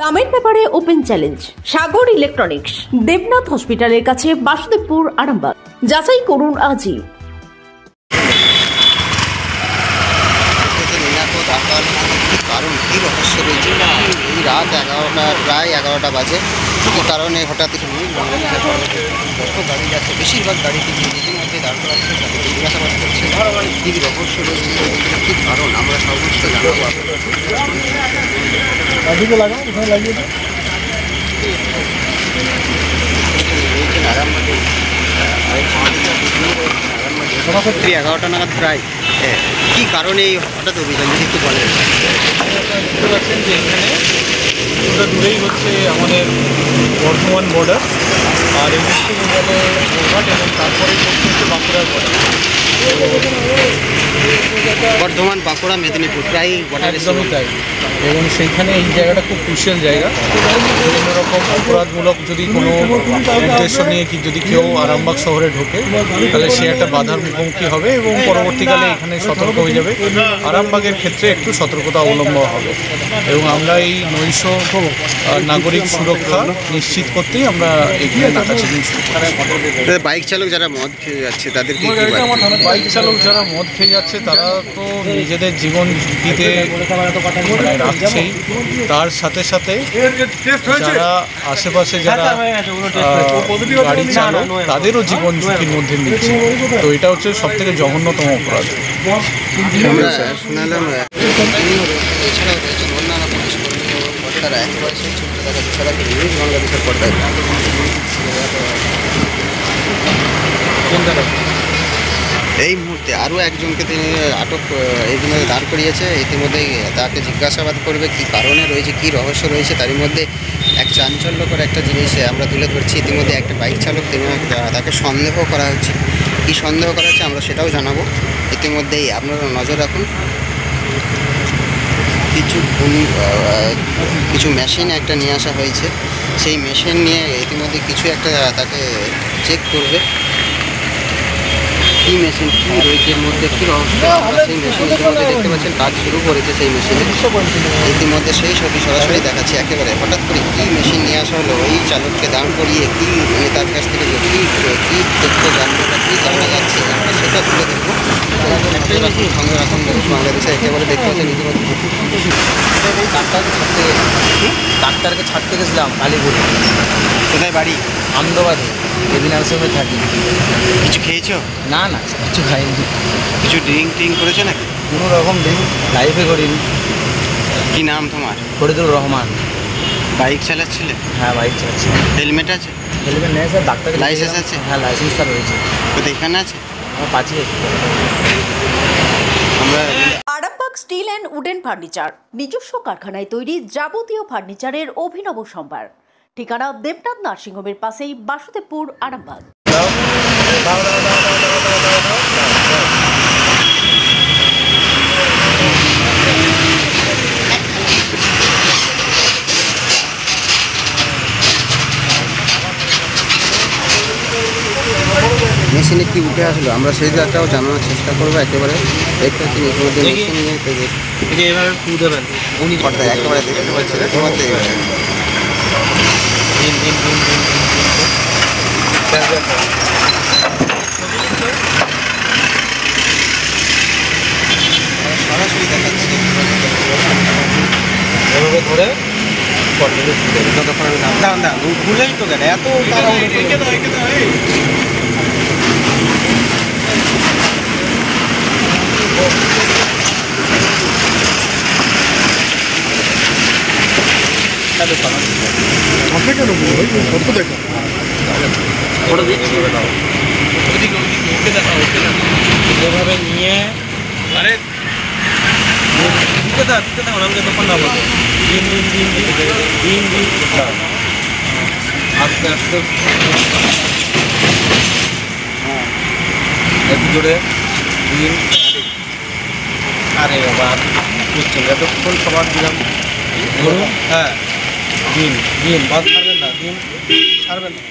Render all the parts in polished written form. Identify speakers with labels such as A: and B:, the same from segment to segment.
A: দামের ব্যাপারে open challenge সাগর electronics, Debnath হসপিটালের কাছে, বাসুদেবপুর, আরামবাগ। যাচাই করুন আজই।
B: কারণ কি রহস্য রয়েছে এই রাত 11টা প্রায় 11টা বাজে, কী কারণে হঠাৎ কত গাড়ি যাচ্ছে, বেশিরভাগ গাড়িতে নিজের মধ্যে দাঁড় করাচ্ছে, তাদের জিজ্ঞাসাবাদ করছে কী রহস্য রয়েছে, কী কারণ আমরা সর্বোচ্চ জানাবো। আরামবাগে 11টা নাগাদ প্রায়, কী কারণে এই হঠাৎ অভিযান যদি একটু বলেন।
C: দেখতে পাচ্ছেন যে এখানে কিছুটা দূরেই হচ্ছে আমাদের বর্ধমান বর্ডার, আর এই দিকে গেলে গোঘাট এবং তারপরে হচ্ছে বাঁকুড়ার বর্ডার।
B: বর্ধমান, বাঁকুড়া, মেদিনীপুর প্রায় বর্ডার,
C: একদমই তাই। এবং সেইখানে এই জায়গাটা খুব ক্রুশিয়াল জায়গা। বিভিন্ন রকম অপরাধমূলক যদি কোনো উদ্দেশ্য নিয়ে যদি কেউ আরামবাগ শহরে ঢোকে, তাহলে সে একটা বাধার মুখোমুখি হবে এবং পরবর্তীকালে এখানে সতর্ক হয়ে যাবে। আরামবাগের ক্ষেত্রে একটু সতর্কতা অবলম্বন হবে এবং আমরা এই নৈশ নাগরিক সুরক্ষা নিশ্চিত করতেই আমরা এখানে নাকাচেকিং শুরু করি।
B: বাইক চালক যারা মদ খেয়ে যাচ্ছে তাদেরকে,
C: বাইক চালক যারা মদ খেয়ে যাচ্ছে তারা তো নিজেদের জীবন ঝুঁকিতে রাখছেই, তার সাথে সাথে যারা আশেপাশে যারা গাড়ি চালক তাদেরও জীবন ঝুঁকির মধ্যে নিচ্ছে। তো এটা হচ্ছে সব থেকে জঘন্যতম অপরাধ।
B: আমরা শুনালাম এছাড়াও রয়েছেন অন্যান্য পুলিশ কর্মী ও কর্তারা একেবারে সেই ছবিটা দেখা ছড়াতে নিউজ বাংলাদেশের পর্দায়। এই মুহূর্তে আরও একজনকে তিনি আটক ইতিমধ্যে দাঁড় করিয়েছে। ইতিমধ্যেই তাকে জিজ্ঞাসাবাদ করবে কী কারণে রয়েছে, কী রহস্য রয়েছে। তারই মধ্যে এক চাঞ্চল্যকর একটা জিনিস আমরা তুলে ধরছি। ইতিমধ্যে একটা বাইক চালক, তিনি তাকে সন্দেহ করা হচ্ছে। কী সন্দেহ করা হচ্ছে আমরা সেটাও জানাবো। ইতিমধ্যেই আপনারা নজর রাখুন। কিছু মেশিন একটা নিয়ে আসা হয়েছে, সেই মেশিন নিয়ে ইতিমধ্যে কিছু একটা তাকে চেক করবে। কী মেশিন, কী রয়েছে এর মধ্যে, কী রহস্য, আমরা সেই মেশিন ইতিমধ্যে দেখতে পাচ্ছেন কাজ শুরু করেছে। সেই মেশিনে ইতিমধ্যে সেই ছবি সরাসরি দেখাচ্ছি। একেবারে হঠাৎ করে কী মেশিন নিয়ে আসা হলো, এই চালককে দাঁড় করিয়ে কী তার কাছ থেকে কী তথ্য জানবে বা কী জানা যাচ্ছে আমরা সেটা তুলে দেখবো। সঙ্গে রাখুন নিউজ বাংলাদেশে। একেবারে দেখতে পাচ্ছেন ইতিমধ্যে
D: ডাক্তারকে ছাড়তে গেছিলাম কালীপুরে।
B: কোথায় বাড়ি?
D: আহমেদাবাদে, এদিন আশ্রমে থাকি।
B: কিছু খেয়েছো?
D: না না, কিছু খাইনি।
B: কিছু ড্রিঙ্ক করেছো নাকি?
D: কোনো রকম ড্রিঙ্ক লাইফে করিনি।
B: কী নাম তোমার?
D: ফরিদুর রহমান।
B: বাইক চালাচ্ছিলে?
D: হ্যাঁ, বাইক চালাচ্ছি।
B: হেলমেট আছে?
D: হেলমেট নেই স্যার, ডাক্তার।
B: লাইসেন্স আছে?
D: হ্যাঁ, লাইসেন্স স্যার রয়েছে।
B: কোথায়? এখানে আছে?
D: আমার পাচ্ছি।
B: আমরা
A: Arambagh steel and wooden furniture, নিজস্ব কারখানায় তৈরি যাবতীয় ফার্নিচারের অভিনব সম্ভার। ঠিকানা দেবনাথ নার্সিংহোমের পাশেই, বাসুদেবপুর, আরামবাগ।
B: মেশিনে কি উঠে আসলো আমরা সেই জায়গাটাও জানানোর চেষ্টা করবো। একেবারে দেখতে পাচ্ছেন ইতিমধ্যে মেশিন নিয়ে
D: এভাবে ফু দেবেন,
B: উনি পর্দায় একেবারে দেখতে পাচ্ছেন ইতিমধ্যে। সরাসরি দেখাচ্ছি
D: এভাবে ধরে
B: ততক্ষণ আমি না ভুলেই তো গেলে এত
D: এভাবে নিয়ে আরে দিতে দাও আমাকে তখন না বলবো। দিন আস্তে আস্তে একটু জোরে দিন। আরে বাবা বুঝছেন, এতক্ষণ সবার দিলাম ধরুন। হ্যাঁ, দিন বাদ ছাড়বেন না, দিন ছাড়বেন না।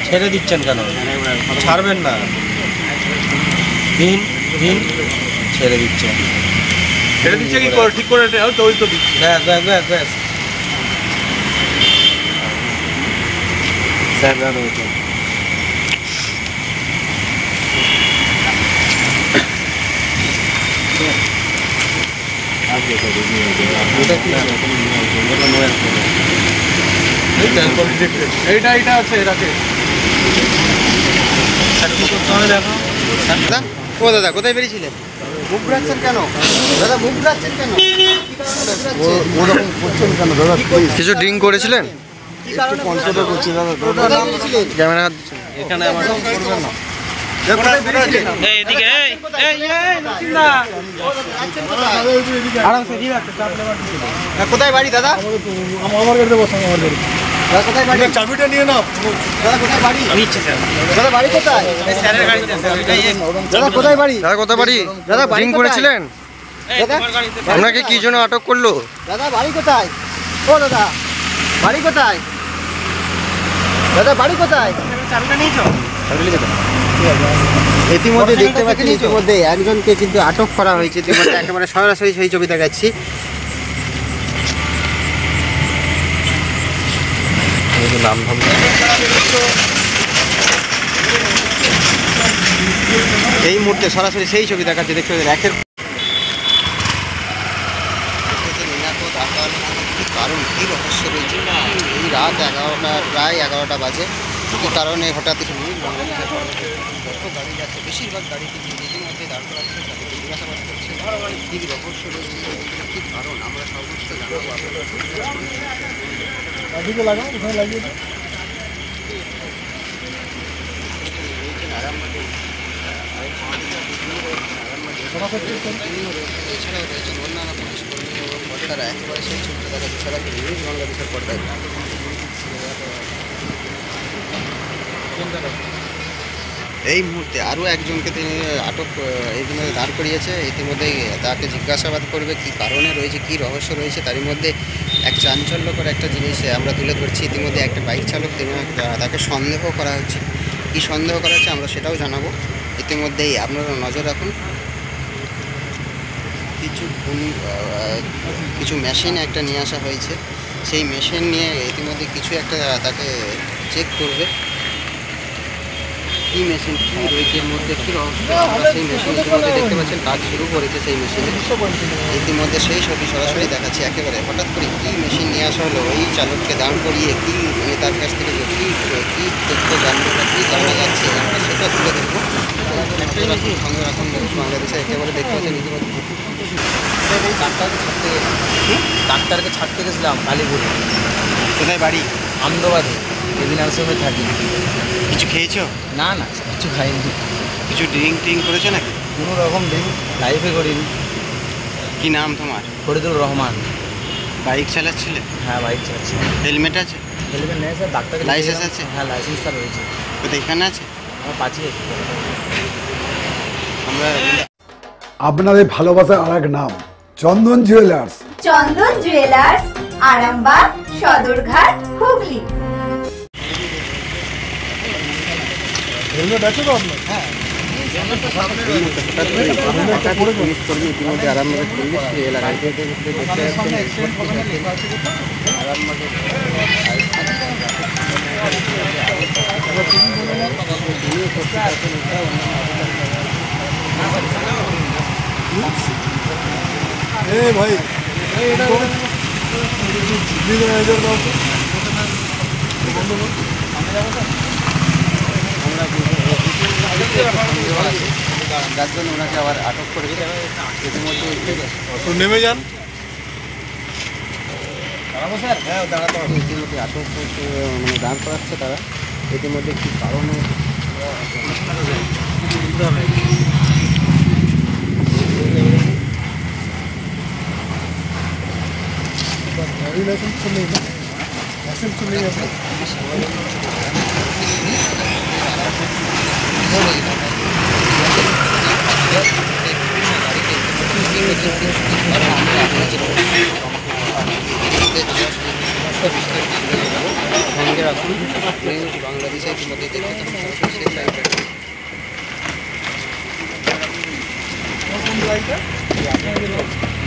D: ছেড়ে দিচ্ছেন কেন? ছাড়বেন না, দিন ছেড়ে দিচ্ছেন।
C: ছেড়ে দিচ্ছে কি করে ঠিক করে তো ওই তো দিচ্ছে।
D: ব্যাস ব্যাস ব্যাস ব্যাস
B: স্যাররা রয়েছে।
C: এইটা আছে এটাকে
B: দাদা, ও দাদা কোথায় বেরিয়েছিলেন? মুখ ঘুরাচ্ছেন কেন দাদা? মুখ ঘুরাচ্ছেন কেন? কিছু ড্রিঙ্ক করেছিলেন? ক্যামেরা হাত দিচ্ছেন।
C: এখানে আমার করবেন না।
B: কোথায় বাড়ি দাদা?
D: আমার গাড়িতে বসো, আমার গাড়ি।
B: দাদা কোথায় বাড়ি?
D: চাবিটা নিয়ে নাও।
B: দাদা কোথায় বাড়ি? দাদা বাড়ি কোথায়? দাদা কোথায় বাড়ি?
E: দাদা কোথায় বাড়ি?
B: দাদা বাড়ি
E: ড্রিঙ্ক
B: কোথায়?
E: করেছিলেন?
B: দাদা
E: আপনাকে কি জন্য আটক করলো?
B: দাদা বাড়ি কোথায়? ও দাদা বাড়ি কোথায়? দাদা বাড়ি কোথায়? ইতিমধ্যে দেখতে পাচ্ছেন ইতিমধ্যে একজনকে কিন্তু আটক করা হয়েছে। ইতিমধ্যে একেবারে সরাসরি সেই ছবি দেখাচ্ছি। এই মুহূর্তে সরাসরি সেই ছবি দেখাচ্ছি। দেখতে পাচ্ছেন একের কারণ কি রহস্য রয়েছে এই রাত 11টা প্রায় 11টা বাজে। কী কারণে হঠাৎ কিছু নিউজ বাংলাদেশের যত গাড়ি যাচ্ছে বেশিরভাগ গাড়ি কিন্তু নিজের মধ্যে দাঁড় করাচ্ছে, তাদের জিজ্ঞাসাবাদ করছে কী রহস্য রয়েছে, কী কারণ আমরা সর্বোচ্চ জানাবো আপনাদের। এছাড়াও রয়েছে অন্যান্য পুলিশ কর্মী এবং কর্তারা একেবারে সেই ছবিটা দেখা যাচ্ছে সারা নিউজ বাংলাদেশের পর্দায়। এই মুহূর্তে আরও একজনকে তিনি আটক ইতিমধ্যে দাঁড় করিয়েছে। ইতিমধ্যেই তাকে জিজ্ঞাসাবাদ করবে কী কারণে রয়েছে, কী রহস্য রয়েছে। তারই মধ্যে এক চাঞ্চল্যকর একটা জিনিস আমরা তুলে ধরছি। ইতিমধ্যে একটা বাইক চালক তিনি তাকে সন্দেহ করা হচ্ছে। কী সন্দেহ করা হচ্ছে আমরা সেটাও জানাবো। ইতিমধ্যেই আপনারা নজর রাখুন। কিছু মেশিন একটা নিয়ে আসা হয়েছে। সেই মেশিন নিয়ে ইতিমধ্যে কিছু একটা তাকে চেক করবে। কী মেশিন কী রয়েছে এর মধ্যে, কী রহস্য আমরা সেই মেশিন ইতিমধ্যে দেখতে পাচ্ছেন কাজ শুরু করেছে সেই মেশিনে। ইতিমধ্যে সেই ছবি সরাসরি দেখাচ্ছি। একেবারে হঠাৎ করে কী মেশিন নিয়ে আসা হলো, এই চালককে দাঁড় করিয়ে কী মানে তার কাছ থেকে কী তথ্য জানবো বা কী জানা যাচ্ছে আমরা সেটা তুলে দেখবো। সঙ্গে রাখুন নিউজ বাংলাদেশে। একেবারে দেখতে পাচ্ছেন ইতিমধ্যে
F: ডাক্তারকে ছাড়তে গেছিলাম কালীপুরে।
B: কোথায় বাড়ি?
F: আহমেদাবাদে এদিন আশ্রমে থাকি।
B: কিছু খেয়েছো?
F: না না কিছু খাইনি।
B: কিছু ড্রিঙ্ক করেছো নাকি?
F: কোনো রকম দিন লাইফে করিনি।
B: কি নাম তোমার?
F: ফরিদুর রহমান।
B: বাইক চালাচ্ছিলে?
F: হ্যাঁ বাইক চালাচ্ছি।
B: হেলমেট আছে?
F: হেলমেট নেই স্যার, ডাক্তারকে
B: লাইসেন্স
F: দেখিয়েছিলাম।
B: আছে?
F: হ্যাঁ লাইসেন্সটা রয়েছে
B: কোথায় এখানে আছে?
F: আমার পাঠিয়ে।
B: আমরা
G: আপনাদের ভালোবাসার আর এক নাম চন্দন জুয়েলার্স।
H: চন্দন জুয়েলার্স, আরামবাগ, সদরঘাট, হুগলি।
D: হেলমেট আছে তো আপনার?
B: হঠাৎ করে পুলিশ কর্মী ইতিমধ্যে আরামবাগের পুলিশ এলাকায় দেখতে
D: ভাই
B: যার জন্য ওনাকে আবার আটক করেছে। ইতিমধ্যে
D: নেমে যান।
B: ইতিমধ্যে আটক মানে দাঁড় করাচ্ছে তারা। ইতিমধ্যে কী কারণে সঙ্গে রাখুন নিউজ বাংলাদেশে। ইতিমধ্যে দেখতে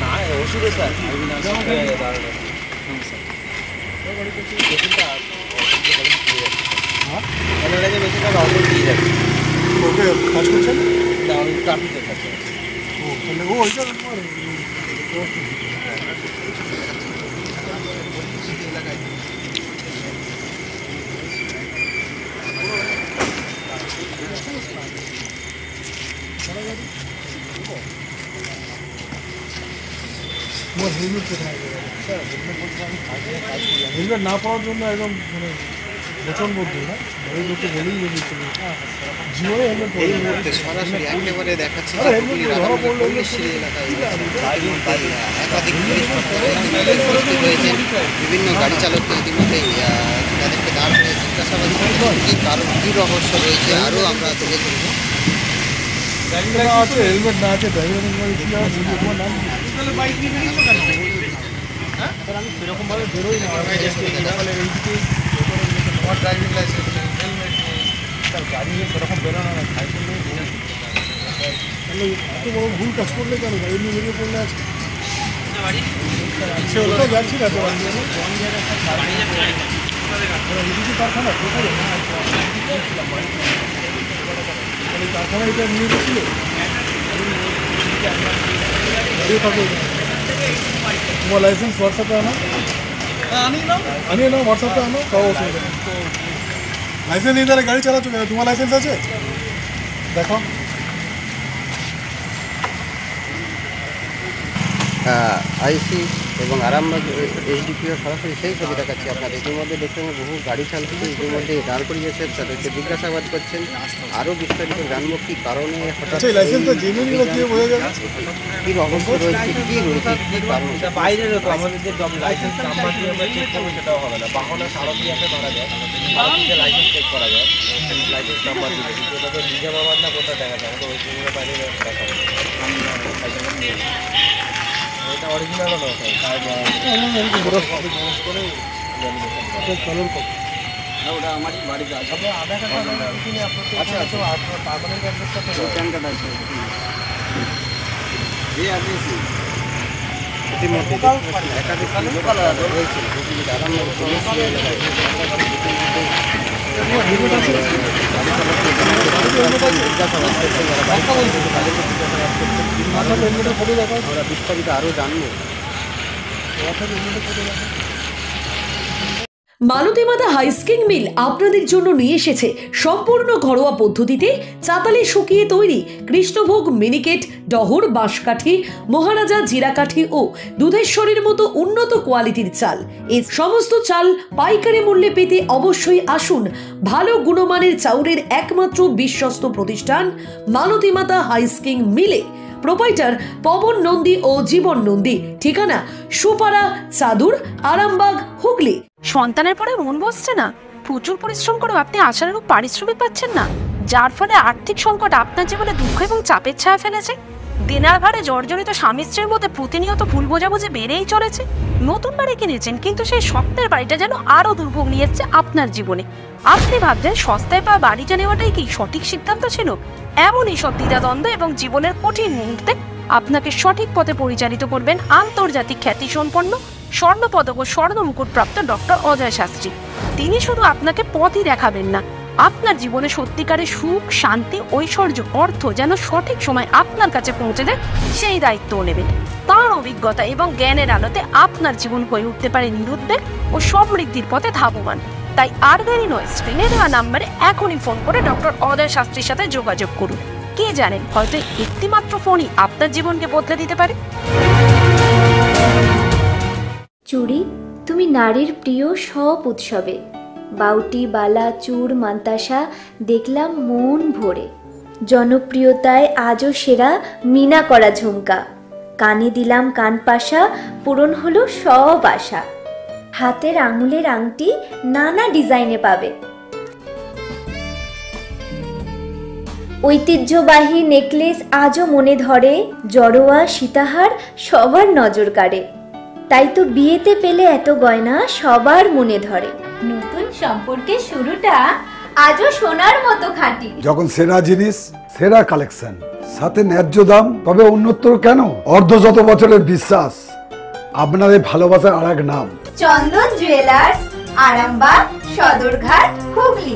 F: না ওষুধে স্যার তাহলে ওটাকে বেশিরভাগ অটো দিয়ে যাচ্ছে।
C: ওকে কাজ করছেন?
F: না, আমি ট্রাফিকের কাছে।
C: ও তাহলে ও ওইটা তোমার হেলমেট কোথায়? হেলমেট না পাওয়ার জন্য একদম মানে বচন বলতে না বাড়ির লোককে বলেই বেরিয়েছিল জীবনে হেলমেট
B: এই মুহূর্তে সরাসরি একেবারে দেখাচ্ছে
C: আরে হেলমেট ধরা পড়লো
B: পল্লীশ্রী এলাকায় একাধিক পুলিশ উপস্থিত হয়েছেন। বিভিন্ন গাড়ি চালককে ইতিমধ্যেই তাদেরকে দাঁড় করে জিজ্ঞাসাবাদ করছেন কি কারণ কী রহস্য রয়েছে আরও আমরা তুলে ধরবো।
C: আছে হেলমেট না আছে ড্রাইভিং তোমার নাম আমি সেরকমভাবে বেরোই না আমার ড্রাইভিং লাইসেন্স নেই হেলমেট নেই তার গাড়ি নিয়ে সেরকম বেরোনো না সাইকেল নিয়ে তাহলে এত বড় ভুল কাজ করলে কেন গাড়ি নিয়ে বেরিয়ে পড়লে আছে ওটা যাচ্ছি না তো কারখানা কোথায় কারখানা এটা নিয়ে গেছিল তোমার লাইসেন্স হোয়াটসঅ্যাপে আনো আনিয়ে নাও হোয়াটসঅ্যাপে আনো তাও অসুবিধা নেই লাইসেন্স নিয়ে তাহলে গাড়ি চালাচ্ছ কেন তোমার লাইসেন্স আছে দেখো
B: আইসি এবং আরামবাগ এইচডিপিও সরাসরি সেই ছবি দেখাচ্ছি আপনাদের। ইতিমধ্যে দেখছেন বহু গাড়ি চালককে ইতিমধ্যে দাঁড় করিয়েছেন, তাদেরকে জিজ্ঞাসাবাদ করছেন। আরও বিস্তারিত জানবো কী কারণে হঠাৎ
C: লাইসেন্সটা জেনুইন দিয়ে বোঝা যাবে
B: কী রহস্য রয়েছে, কী রয়েছে, কী কারণ।
F: বাইরের তো আমাদের যে লাইসেন্স নাম্বার দিয়ে আমরা চেক করবো সেটাও হবে না। বাহনের সারথি আছে মারা যায়, সারথিতে লাইসেন্স চেক করা যায়, লাইসেন্স নাম্বার দিয়ে এটা তো নিজামাবাদ না কোথায় দেখা যায়, তো ওই জন্য বাইরে দেখা যায় এটা অরিজিনালও নয় ওটা আমারই বাড়িতে আছে। আধার কার্ড আচ্ছা আচ্ছা আপনার পার্মানেন্ট অ্যাড্রেসটা তো প্যান কার্ড আছে যে অ্যাড্রেস
B: ইতিমধ্যে একাধিক লোকাল রয়েছে আরামবাগ পল্লীশ্রী এলাকায় আমরা বিস্তারিত আরও জানবো।
A: মালতীমাতা হাইস্কিং মিল আপনাদের জন্য নিয়ে এসেছে সম্পূর্ণ ঘরোয়া পদ্ধতিতে চাতালে শুকিয়ে তৈরি কৃষ্ণভোগ মিনিকেট, ডহর, বাঁশকাঠি, মহারাজা, জিরাকাঠি ও দুধেশ্বরীর মতো উন্নত কোয়ালিটির চাল। এই সমস্ত চাল পাইকারি মূল্যে পেতে অবশ্যই আসুন ভালো গুণমানের চাউলের একমাত্র বিশ্বস্ত প্রতিষ্ঠান মালতীমাতা হাইস্কিং মিলে। প্রোপাইটার পবন নন্দী ও জীবন নন্দী। ঠিকানা সুপারা, চাদুর, আরামবাগ, হুগলি।
I: সন্তানের পরে মন বসছে না, প্রচুর পরিশ্রম করেও আপনি আশানুরূপ পারিশ্রমিক পাচ্ছেন না, যার ফলে আর্থিক সংকট আপনার জীবনে দুঃখ এবং চাপের ছায়া ফেলেছে। দেনার ভারে জর্জরিত স্বামী স্ত্রীর মধ্যে প্রতিনিয়ত ভুল বোঝাবুঝি বেড়েই চলেছে। নতুন বাড়ি কিনেছেন কিন্তু সেই স্বপ্নের বাড়িটা যেন আরো দুর্ভোগ নিয়ে এসেছে আপনার জীবনে। আপনি ভাবছেন সস্তায় পাওয়া বাড়িটা নেওয়াটাই কি সঠিক সিদ্ধান্ত ছিল? এমনই সব দ্বিধাদ্বন্দ্ব এবং জীবনের কঠিন মুহূর্তে আপনাকে সঠিক পথে পরিচালিত করবেন আন্তর্জাতিক খ্যাতিসম্পন্ন স্বর্ণপদক ও স্বর্ণ মুকুটপ্রাপ্ত ডক্টর অজয় শাস্ত্রী। তিনি শুধু আপনাকে পথই দেখাবেন না, আপনার জীবনে সত্যিকারের সুখ, শান্তি, ঐশ্বর্য, অর্থ যেন সঠিক সময় আপনার কাছে পৌঁছে দেয় সেই দায়িত্বও নেবেন। তার অভিজ্ঞতা এবং জ্ঞানের আলোতে আপনার জীবন হয়ে উঠতে পারে নিরুদ্বেগ ও সমৃদ্ধির পথে ধাবমান। তাই আর দেরি নয়, স্ক্রিনে দেওয়া নাম্বারে এখনই ফোন করে ডক্টর অজয় শাস্ত্রীর সাথে যোগাযোগ করুন। কে জানেন, হয়তো একটিমাত্র ফোনই আপনার জীবনকে বদলে দিতে পারে।
J: চুড়ি, তুমি নারীর প্রিয় সব উৎসবে। বাউটি, বালা, চূড়, মান্তাসা দেখলাম মন ভরে। জনপ্রিয়তায় আজও সেরা মিনা করা ঝুমকা। কানে দিলাম কানপাশা, পূরণ হলো সব আশা। হাতের আঙুলের আংটি নানা ডিজাইনে পাবে। ঐতিহ্যবাহী নেকলেস আজও মনে ধরে। জড়োয়া, সীতাহার সবার নজর কাড়ে। তাই তো বিয়েতে পেলে এত গয়না সবার মনে ধরে।
H: নতুন সম্পর্কের শুরুটা আজও সোনার মতো খাঁটি।
G: যখন সেরা জিনিস, সেরা কালেকশন, সাথে ন্যায্য দাম, তবে উন্নতর কেন? অর্ধশত বছরের বিশ্বাস, আপনাদের ভালোবাসার আর এক নাম
H: চন্দন জুয়েলার্স, আরামবাগ, সদরঘাট, হুগলি।